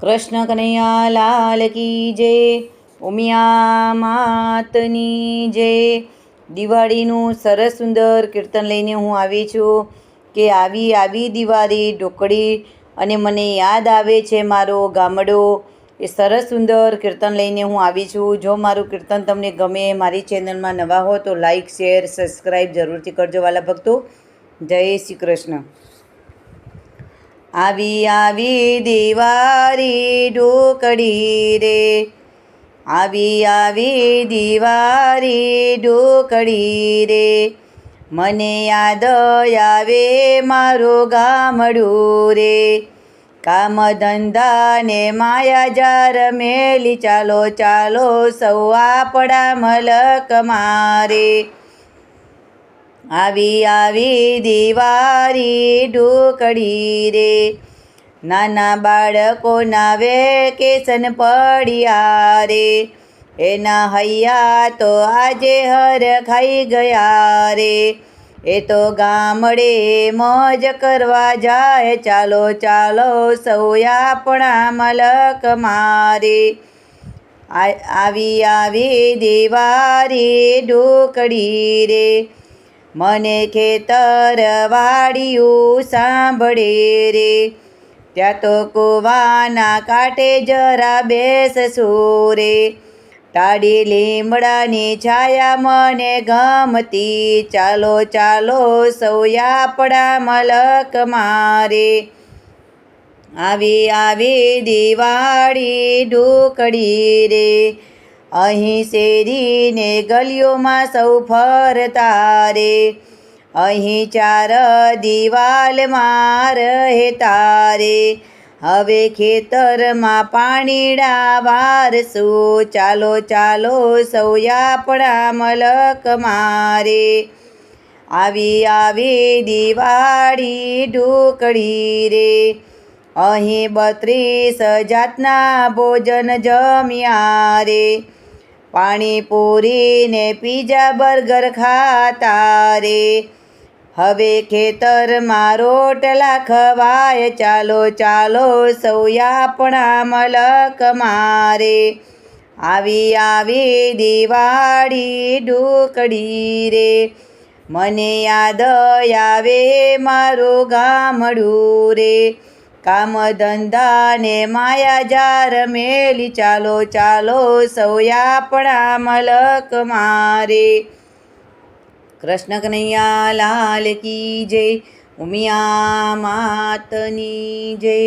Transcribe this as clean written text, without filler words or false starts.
કૃષ્ણ કનૈયા લાલ કી જય, ઉમિયા માતની જય। દિવાળીનું સરસ સુંદર કીર્તન લઈને હું આવી છું કે આવી આવી દિવાળી ઢોકળી અને મને યાદ આવે છે મારો ગામડો। એ સરસ સુંદર કીર્તન લઈને હું આવી છું। જો મારું કીર્તન તમને ગમે, મારી ચેનલમાં નવા હો તો લાઈક શેર સબસ્ક્રાઈબ જરૂરથી કરજો વાલા ભક્તો। જય શ્રી કૃષ્ણ। આવી આવી દિવાળી ઢોકળી રે, આવી આવી દિવાળી ઢોકળી રે, મને યાદ આવે મારું ગામડું રે। કામ ધંધા ને માયા જાર મેલી, ચાલો ચાલો સૌ આપણા મલક મારે। આવી આવી દિવાળી ઢોકળી રે, નાના બાળકોના વેકેશન પડ્યા રે, એના હૈયા તો આજે હર ખાઈ ગયા રે। એ તો ગામડે મોજ કરવા જાય, ચાલો ચાલો સૌ આપણા મલક મારે। આવી આવી દિવાળી ઢોકળી રે, મને ખેતર વાડિયું સાંભળે રે, ત્યાં તો કૂવાના કાંઠે જરા બેસશું રે। ટાળી લીમડાની છાયા મને ગમતી, ચાલો ચાલો સૌ આપણા મલક મારે। આવી આવી દિવાળી ઢોકળી રે, અહીં શેરીને ગલીઓમાં સૌ ફરતા રે, અહીં ચાર દિવાલમાં રહેતા રે, હવે ખેતરમાં પાણીડા વારશું, ચાલો ચાલો સૌ આપણા મલક મારે। આવી આવી દિવાળી ઢોકળી રે, અહીં 32 જાતના ભોજન જમ્યા રે, પાણીપુરી ને પીઝા બર્ગર ખાતા રે, હવે ખેતરમાં રોટલા ખવાય, ચાલો ચાલો સૌ આપણા મલક મારે। આવી આવી દિવાળી ઢોકળી રે, મને યાદ આવે મારું ગામડું રે, કામ ધંધા ને માયા જાર મેલી, ચાલો ચાલો સૌ આપણા મલક મારે। કૃષ્ણ કનૈયા લાલ કી જય, ઉમિયા માતની જય।